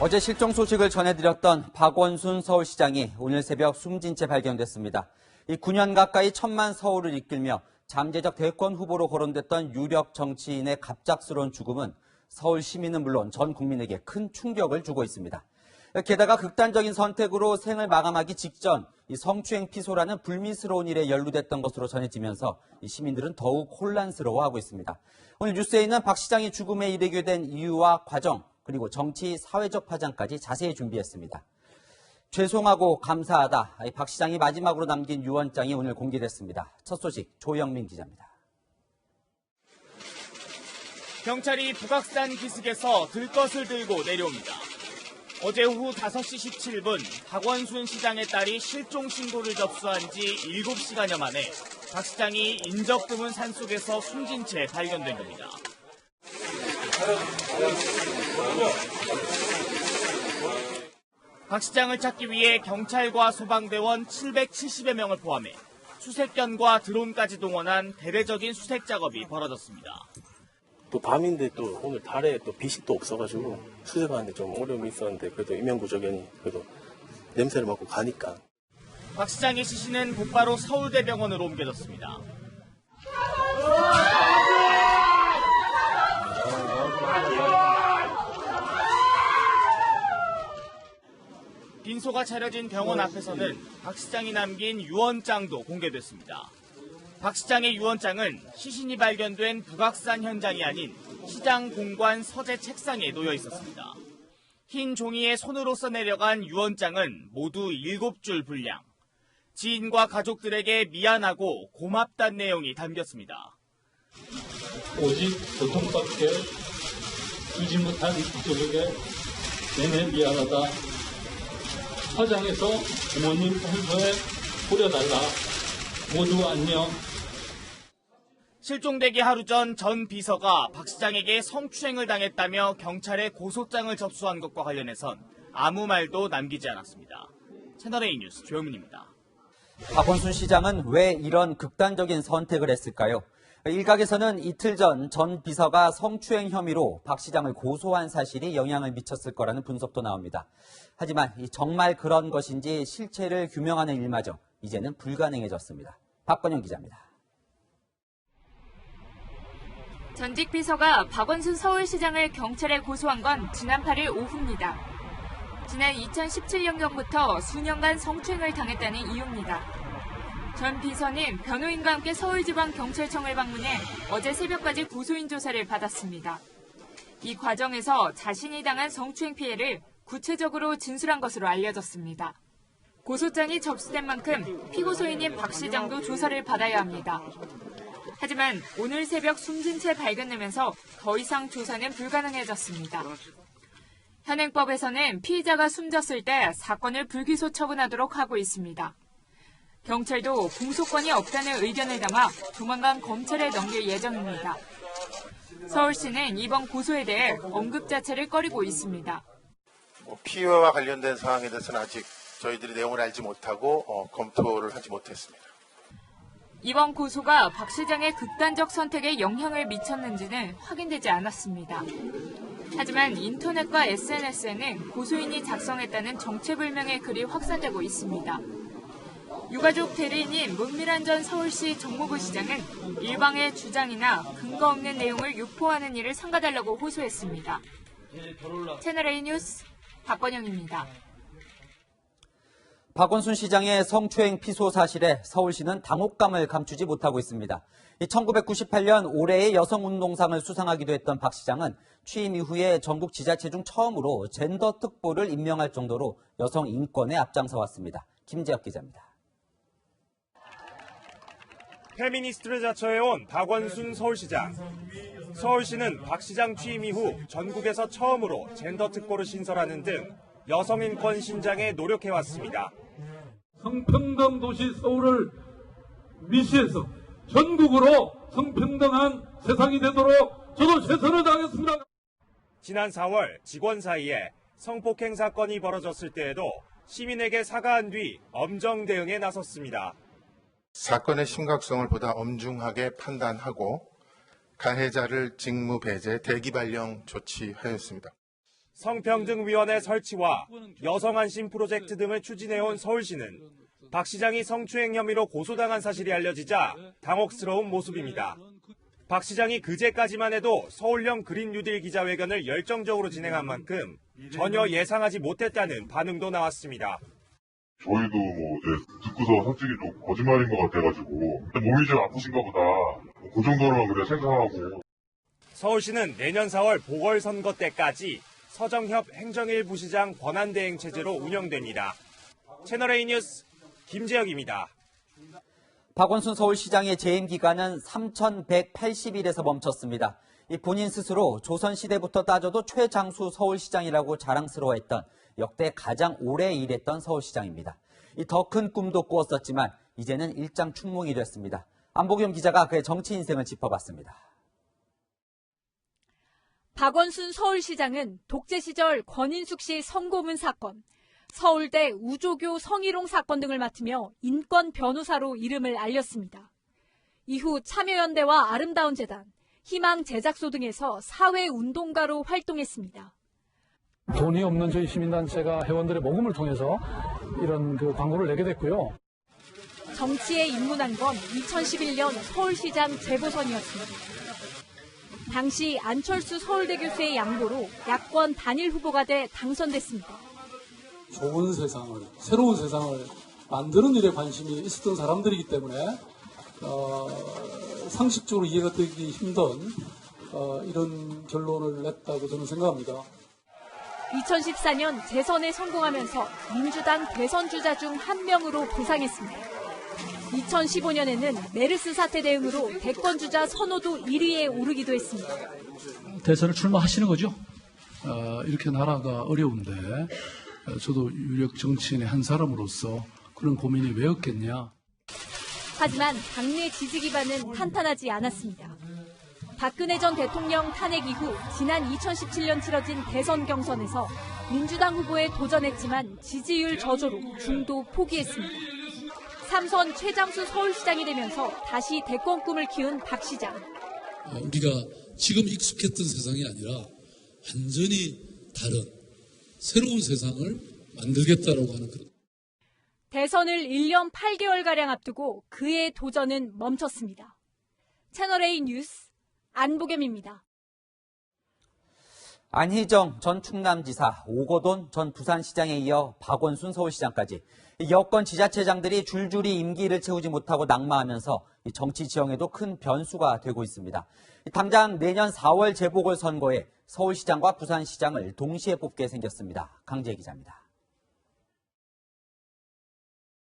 어제 실종 소식을 전해드렸던 박원순 서울시장이 오늘 새벽 숨진 채 발견됐습니다. 9년 가까이 천만 서울을 이끌며 잠재적 대권 후보로 거론됐던 유력 정치인의 갑작스러운 죽음은 서울 시민은 물론 전 국민에게 큰 충격을 주고 있습니다. 게다가 극단적인 선택으로 생을 마감하기 직전 성추행 피소라는 불미스러운 일에 연루됐던 것으로 전해지면서 시민들은 더욱 혼란스러워하고 있습니다. 오늘 뉴스에는 박 시장이 죽음에 이르게 된 이유와 과정, 그리고 정치, 사회적 파장까지 자세히 준비했습니다. 죄송하고 감사하다. 박 시장이 마지막으로 남긴 유언장이 오늘 공개됐습니다. 첫 소식 조영민 기자입니다. 경찰이 북악산 기슭에서 들것을 들고 내려옵니다. 어제 오후 5시 17분 박원순 시장의 딸이 실종 신고를 접수한 지 7시간여 만에 박 시장이 인적 드문 산속에서 숨진 채 발견된 겁니다. 박 시장을 찾기 위해 경찰과 소방대원 770여 명을 포함해 수색견과 드론까지 동원한 대대적인 수색 작업이 벌어졌습니다. 또 밤인데 또 오늘 달에 또 빛이 또 없어가지고 수색하는데 좀 어려움이 있었는데 그래도 임명구조견이 그래도 냄새를 맡고 가니까. 박 시장의 시신은 곧바로 서울대병원으로 옮겨졌습니다. 빈소가 차려진 병원 앞에서는 박 시장이 남긴 유언장도 공개됐습니다. 박 시장의 유언장은 시신이 발견된 북악산 현장이 아닌 시장 공관 서재 책상에 놓여 있었습니다. 흰 종이에 손으로 써내려간 유언장은 모두 7줄 분량. 지인과 가족들에게 미안하고 고맙다는 내용이 담겼습니다. 오직 고통밖에 주지 못한 가족에게 내내 미안하다. 화장해서 부모님 혼서에 뿌려달라. 모두 안녕. 실종되기 하루 전 비서가 박 시장에게 성추행을 당했다며 경찰에 고소장을 접수한 것과 관련해선 아무 말도 남기지 않았습니다. 채널A 뉴스 조영민입니다. 박원순 시장은 왜 이런 극단적인 선택을 했을까요? 일각에서는 이틀 전 비서가 성추행 혐의로 박 시장을 고소한 사실이 영향을 미쳤을 거라는 분석도 나옵니다. 하지만 정말 그런 것인지 실체를 규명하는 일마저 이제는 불가능해졌습니다. 박건영 기자입니다. 전직 비서가 박원순 서울시장을 경찰에 고소한 건 지난 8일 오후입니다. 지난 2017년경부터 수년간 성추행을 당했다는 이유입니다. 전 비서는 변호인과 함께 서울지방경찰청을 방문해 어제 새벽까지 고소인 조사를 받았습니다. 이 과정에서 자신이 당한 성추행 피해를 구체적으로 진술한 것으로 알려졌습니다. 고소장이 접수된 만큼 피고소인인 박 시장도 조사를 받아야 합니다. 하지만 오늘 새벽 숨진 채 발견되면서 더 이상 조사는 불가능해졌습니다. 현행법에서는 피의자가 숨졌을 때 사건을 불기소 처분하도록 하고 있습니다. 경찰도 공소권이 없다는 의견을 담아 조만간 검찰에 넘길 예정입니다. 서울시는 이번 고소에 대해 언급 자체를 꺼리고 있습니다. 피해와 관련된 사항에 대해서는 아직 저희들이 내용을 알지 못하고 검토를 하지 못했습니다. 이번 고소가 박 시장의 극단적 선택에 영향을 미쳤는지는 확인되지 않았습니다. 하지만 인터넷과 SNS에는 고소인이 작성했다는 정체불명의 글이 확산되고 있습니다. 유가족 대리인인 문미란 전 서울시 정무부시장은 일방의 주장이나 근거 없는 내용을 유포하는 일을 삼가달라고 호소했습니다. 채널A 뉴스 박건영입니다. 박원순 시장의 성추행 피소 사실에 서울시는 당혹감을 감추지 못하고 있습니다. 1998년 올해의 여성운동상을 수상하기도 했던 박 시장은 취임 이후에 전국 지자체 중 처음으로 젠더 특보를 임명할 정도로 여성 인권에 앞장서 왔습니다. 김재혁 기자입니다. 페미니스트를 자처해온 박원순 서울시장. 서울시는 박 시장 취임 이후 전국에서 처음으로 젠더 특보를 신설하는 등 여성 인권 신장에 노력해왔습니다. 성평등 도시 서울을 미시해서 전국으로 성평등한 세상이 되도록 저도 최선을 다하겠습니다. 지난 4월 직원 사이에 성폭행 사건이 벌어졌을 때에도 시민에게 사과한 뒤 엄정 대응에 나섰습니다. 사건의 심각성을 보다 엄중하게 판단하고 가해자를 직무 배제, 대기 발령 조치하였습니다. 성평등위원회 설치와 여성안심 프로젝트 등을 추진해온 서울시는 박 시장이 성추행 혐의로 고소당한 사실이 알려지자 당혹스러운 모습입니다. 박 시장이 그제까지만 해도 서울형 그린 뉴딜 기자회견을 열정적으로 진행한 만큼 전혀 예상하지 못했다는 반응도 나왔습니다. 저희도 듣고서 솔직히 좀 거짓말인 것 같아가지고 몸이 좀 아프신가 보다. 그 정도로만 그래 생각하고. 서울시는 내년 4월 보궐선거 때까지 서정협 행정일부 시장 권한대행 체제로 운영됩니다. 채널A 뉴스 김재혁입니다. 박원순 서울시장의 재임 기간은 3,180일에서 멈췄습니다. 본인 스스로 조선시대부터 따져도 최장수 서울시장이라고 자랑스러워했던 역대 가장 오래 일했던 서울시장입니다. 더 큰 꿈도 꾸었었지만 이제는 일장 춘몽이 됐습니다. 안보겸 기자가 그의 정치 인생을 짚어봤습니다. 박원순 서울시장은 독재 시절 권인숙 씨 성고문 사건, 서울대 우조교 성희롱 사건 등을 맡으며 인권 변호사로 이름을 알렸습니다. 이후 참여연대와 아름다운 재단, 희망 제작소 등에서 사회운동가로 활동했습니다. 돈이 없는 저희 시민단체가 회원들의 모금을 통해서 이런 광고를 내게 됐고요. 정치에 입문한 건 2011년 서울시장 재보선이었습니다. 당시 안철수 서울대 교수의 양보로 야권 단일 후보가 돼 당선됐습니다. 좋은 세상을, 새로운 세상을 만드는 일에 관심이 있었던 사람들이기 때문에 상식적으로 이해가 되기 힘든 이런 결론을 냈다고 저는 생각합니다. 2014년 재선에 성공하면서 민주당 대선 주자 중 한 명으로 부상했습니다. 2015년에는 메르스 사태 대응으로 대권 주자 선호도 1위에 오르기도 했습니다. 대선을 출마하시는 거죠? 이렇게 나라가 어려운데 저도 유력 정치인의 한 사람으로서 그런 고민이 왜 없겠냐. 하지만 당내 지지 기반은 탄탄하지 않았습니다. 박근혜 전 대통령 탄핵 이후 지난 2017년 치러진 대선 경선에서 민주당 후보에 도전했지만 지지율 저조로 중도 포기했습니다. 3선 최장수 서울시장이 되면서 다시 대권 꿈을 키운 박 시장. 우리가 지금 익숙했던 세상이 아니라 완전히 다른 새로운 세상을 만들겠다라고 하는 그런. 대선을 1년 8개월가량 앞두고 그의 도전은 멈췄습니다. 채널A 뉴스 안보겸입니다. 안희정 전 충남지사, 오거돈 전 부산시장에 이어 박원순 서울시장까지 여권 지자체장들이 줄줄이 임기를 채우지 못하고 낙마하면서 정치 지형에도 큰 변수가 되고 있습니다. 당장 내년 4월 재보궐선거에 서울시장과 부산시장을 동시에 뽑게 생겼습니다. 강재 기자입니다.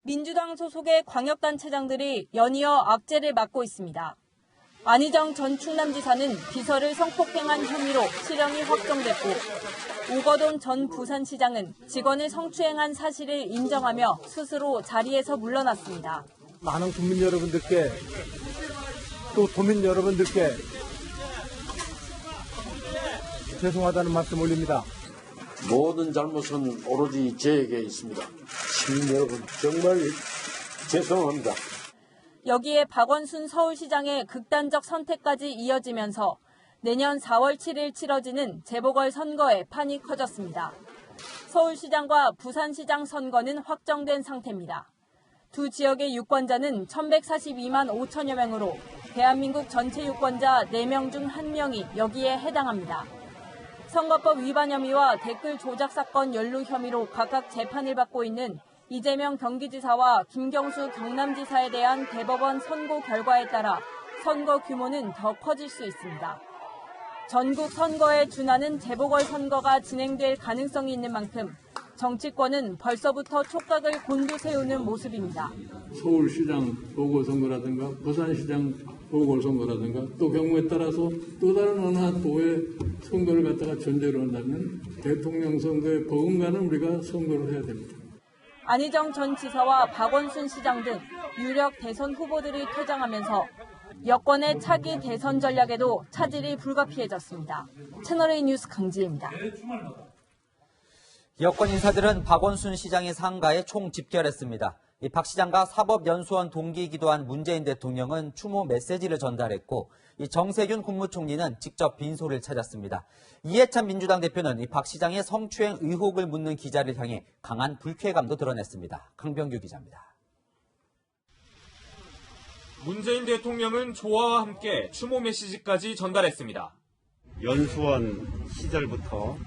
민주당 소속의 광역단체장들이 연이어 악재를 맡고 있습니다. 안희정 전 충남지사는 비서를 성폭행한 혐의로 실형이 확정됐고, 오거돈 전 부산시장은 직원을 성추행한 사실을 인정하며 스스로 자리에서 물러났습니다. 많은 국민 여러분들께 또 도민 여러분들께 죄송하다는 말씀 올립니다. 모든 잘못은 오로지 저에게 있습니다. 시민 여러분 정말 죄송합니다. 여기에 박원순 서울시장의 극단적 선택까지 이어지면서 내년 4월 7일 치러지는 재보궐선거에 판이 커졌습니다. 서울시장과 부산시장 선거는 확정된 상태입니다. 두 지역의 유권자는 1,142만 5천여 명으로 대한민국 전체 유권자 4명 중 1명이 여기에 해당합니다. 선거법 위반 혐의와 댓글 조작 사건 연루 혐의로 각각 재판을 받고 있는 이재명 경기지사와 김경수 경남지사에 대한 대법원 선고 결과에 따라 선거 규모는 더 커질 수 있습니다. 전국 선거에 준하는 재보궐선거가 진행될 가능성이 있는 만큼 정치권은 벌써부터 촉각을 곤두세우는 모습입니다. 서울시장 보궐선거라든가 부산시장 보궐선거라든가 또 경우에 따라서 또 다른 어느 한 도의 선거를 갖다가 전제로 한다면 대통령 선거에 버금가는 우리가 선거를 해야 됩니다. 안희정 전 지사와 박원순 시장 등 유력 대선 후보들이 퇴장하면서 여권의 차기 대선 전략에도 차질이 불가피해졌습니다. 채널A 뉴스 강지혜입니다. 여권 인사들은 박원순 시장의 상가에 총 집결했습니다. 이 박 시장과 사법연수원 동기이기도 한 문재인 대통령은 추모 메시지를 전달했고 이 정세균 국무총리는 직접 빈소를 찾았습니다. 이해찬 민주당 대표는 이 박 시장의 성추행 의혹을 묻는 기자를 향해 강한 불쾌감도 드러냈습니다. 강병규 기자입니다. 문재인 대통령은 조화와 함께 추모 메시지까지 전달했습니다. 연수원 시절부터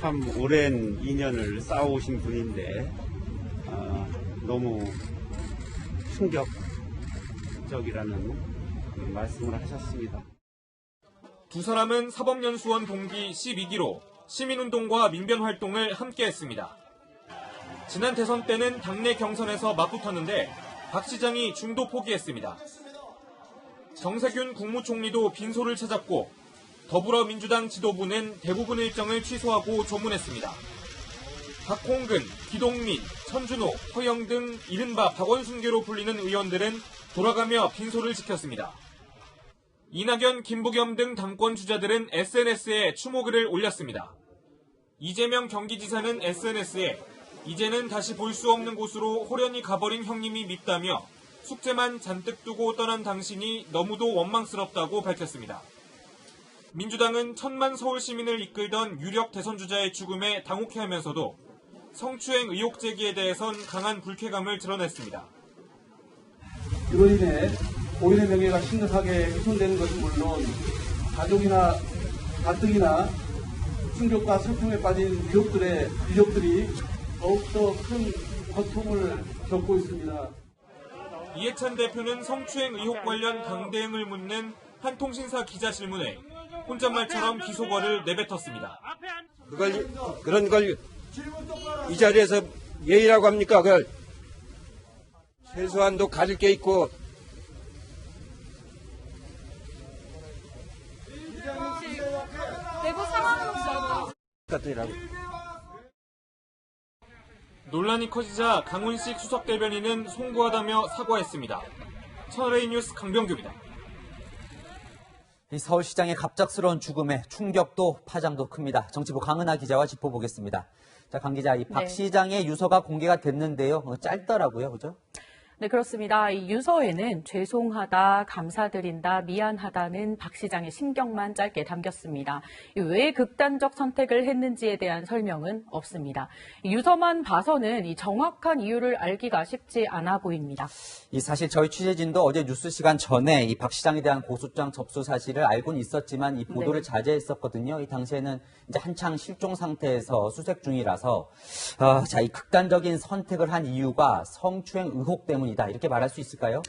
참 오랜 인연을 쌓아오신 분인데 너무 충격적이라는 말씀을 하셨습니다. 두 사람은 사법연수원 동기 12기로 시민운동과 민변활동을 함께 했습니다. 지난 대선 때는 당내 경선에서 맞붙었는데 박 시장이 중도 포기했습니다. 정세균 국무총리도 빈소를 찾았고 더불어민주당 지도부는 대부분 일정을 취소하고 조문했습니다. 박홍근, 기동민, 천준호, 허영 등 이른바 박원순계로 불리는 의원들은 돌아가며 빈소를 지켰습니다. 이낙연, 김부겸 등 당권 주자들은 SNS에 추모글을 올렸습니다. 이재명 경기지사는 SNS에 이제는 다시 볼 수 없는 곳으로 호련히 가버린 형님이 밉다며 숙제만 잔뜩 두고 떠난 당신이 너무도 원망스럽다고 밝혔습니다. 민주당은 1000만 서울 시민을 이끌던 유력 대선 주자의 죽음에 당혹해하면서도 성추행 의혹 제기에 대해선 강한 불쾌감을 드러냈습니다. 이로 인해 고인의 명예가 심각하게 훼손되는 것은 물론 가족이나 가뜩이나 충격과 슬픔에 빠진 유족들이 더욱더 큰 고통을 겪고 있습니다. 이해찬 대표는 성추행 의혹 관련 강대응을 묻는 한 통신사 기자 질문에 혼잣말처럼 기소벌을 내뱉었습니다. 그런 걸 이 자리에서 예의라고 합니까? 그걸 최소한도 가질 게 있고 내부 상황은 같으라고. 논란이 커지자 강훈식 수석 대변인은 송구하다며 사과했습니다. 천하레이 뉴스 강병규입니다. 이 서울시장의 갑작스러운 죽음에 충격도 파장도 큽니다. 정치부 강은하 기자와 짚어보겠습니다. 자, 강 기자, 이 박 시장의 유서가 공개가 됐는데요. 짧더라고요, 그죠? 네, 그렇습니다. 이 유서에는 죄송하다, 감사드린다, 미안하다는 박 시장의 심경만 짧게 담겼습니다. 왜 극단적 선택을 했는지에 대한 설명은 없습니다. 유서만 봐서는 이 정확한 이유를 알기가 쉽지 않아 보입니다. 이 사실 저희 취재진도 어제 뉴스 시간 전에 이 박 시장에 대한 고소장 접수 사실을 알고는 있었지만 이 보도를 자제했었거든요. 이 당시에는 이제 한창 실종 상태에서 수색 중이라서 자, 이 극단적인 선택을 한 이유가 성추행 의혹 때문이다. 이렇게 말할 수 있을까요?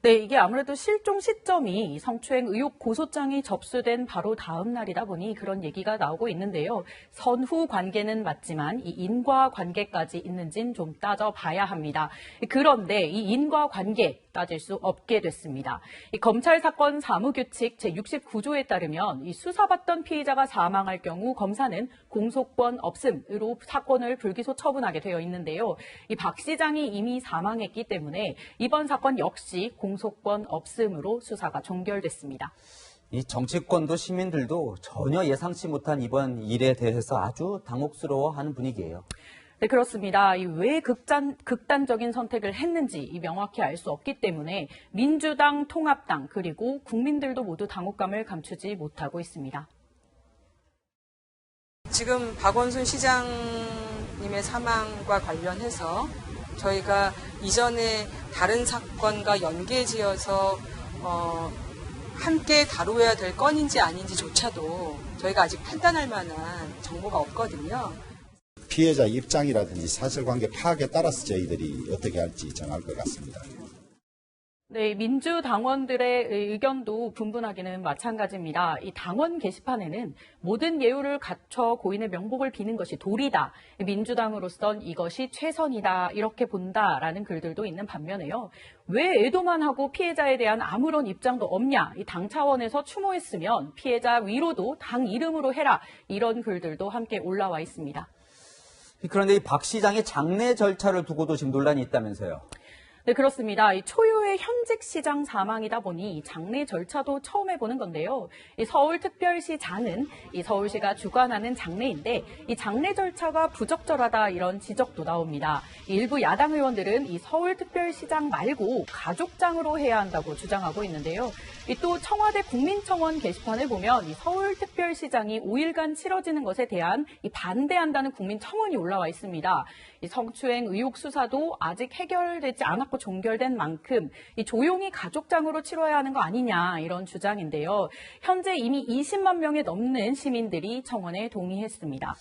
네, 이게 아무래도 실종 시점이 성추행 의혹 고소장이 접수된 바로 다음 날이다 보니 그런 얘기가 나오고 있는데요. 선후 관계는 맞지만 이 인과 관계까지 있는지는 좀 따져봐야 합니다. 그런데 이 인과 관계 따질 수 없게 됐습니다. 이 검찰 사건 사무규칙 제69조에 따르면 이 수사받던 피의자가 사망할 경우 검사는 공소권 없음으로 사건을 불기소 처분하게 되어 있는데요. 이 박 시장이 이미 사망했기 때문에 이번 사건 역시 공소권 없음으로 수사가 종결됐습니다. 이 정치권도 시민들도 전혀 예상치 못한 이번 일에 대해서 아주 당혹스러워하는 분위기예요. 네, 그렇습니다. 왜 극단적인 선택을 했는지 명확히 알 수 없기 때문에 민주당, 통합당 그리고 국민들도 모두 당혹감을 감추지 못하고 있습니다. 지금 박원순 시장님의 사망과 관련해서 저희가 이전에 다른 사건과 연계지어서 함께 다루어야 될 건인지 아닌지조차도 저희가 아직 판단할 만한 정보가 없거든요. 피해자 입장이라든지 사실관계 파악에 따라서 저희들이 어떻게 할지 정할 것 같습니다. 네, 민주당원들의 의견도 분분하기는 마찬가지입니다. 이 당원 게시판에는 모든 예우를 갖춰 고인의 명복을 비는 것이 도리다. 민주당으로선 이것이 최선이다. 이렇게 본다라는 글들도 있는 반면에요. 왜 애도만 하고 피해자에 대한 아무런 입장도 없냐. 이 당 차원에서 추모했으면 피해자 위로도 당 이름으로 해라. 이런 글들도 함께 올라와 있습니다. 그런데 이 박 시장의 장례 절차를 두고도 지금 논란이 있다면서요? 네, 그렇습니다. 이 초유의 현직 시장 사망이다 보니 장례 절차도 처음 해보는 건데요. 이 서울특별시장은 이 서울시가 주관하는 장례인데 이 장례 절차가 부적절하다 이런 지적도 나옵니다. 일부 야당 의원들은 이 서울특별시장 말고 가족장으로 해야 한다고 주장하고 있는데요. 또 청와대 국민청원 게시판을 보면 이 서울특별시장이 5일간 치러지는 것에 대한 이 반대한다는 국민청원이 올라와 있습니다. 이 성추행 의혹 수사도 아직 해결되지 않았고 종결된 만큼 이 조용히 가족장으로 치러야 하는 거 아니냐 이런 주장인데요. 현재 이미 20만 명에 넘는 시민들이 청원에 동의했습니다.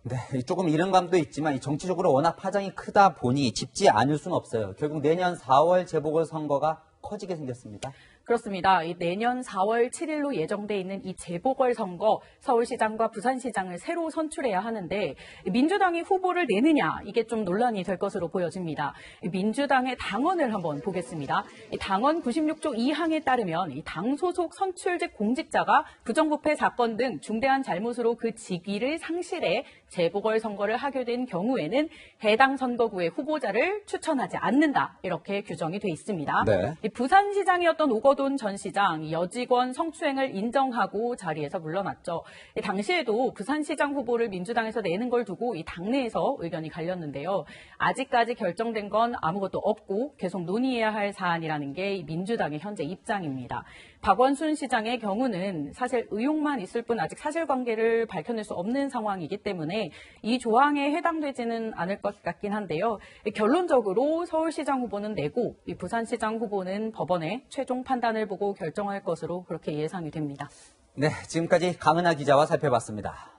네, 조금 이른 감도 있지만 정치적으로 워낙 파장이 크다 보니 짚지 않을 수는 없어요. 결국 내년 4월 재보궐선거가 커지게 생겼습니다. 그렇습니다. 이 내년 4월 7일로 예정돼 있는 이 재보궐선거 서울시장과 부산시장을 새로 선출해야 하는데 민주당이 후보를 내느냐 이게 좀 논란이 될 것으로 보여집니다. 민주당의 당원을 한번 보겠습니다. 이 당원 96조 2항에 따르면 이 당 소속 선출직 공직자가 부정부패 사건 등 중대한 잘못으로 그 직위를 상실해 재보궐선거를 하게 된 경우에는 해당 선거구의 후보자를 추천하지 않는다 이렇게 규정이 돼 있습니다. 네. 이 부산시장이었던 오거돈 전 시장 여직원 성추행을 인정하고 자리에서 물러났죠. 당시에도 부산시장 후보를 민주당에서 내는 걸 두고 이 당내에서 의견이 갈렸는데요. 아직까지 결정된 건 아무것도 없고 계속 논의해야 할 사안이라는 게 민주당의 현재 입장입니다. 박원순 시장의 경우는 사실 의혹만 있을 뿐 아직 사실관계를 밝혀낼 수 없는 상황이기 때문에 이 조항에 해당되지는 않을 것 같긴 한데요. 결론적으로 서울시장 후보는 내고 이 부산시장 후보는 법원의 최종 판단을 보고 결정할 것으로 그렇게 예상이 됩니다. 네, 지금까지 강은하 기자와 살펴봤습니다.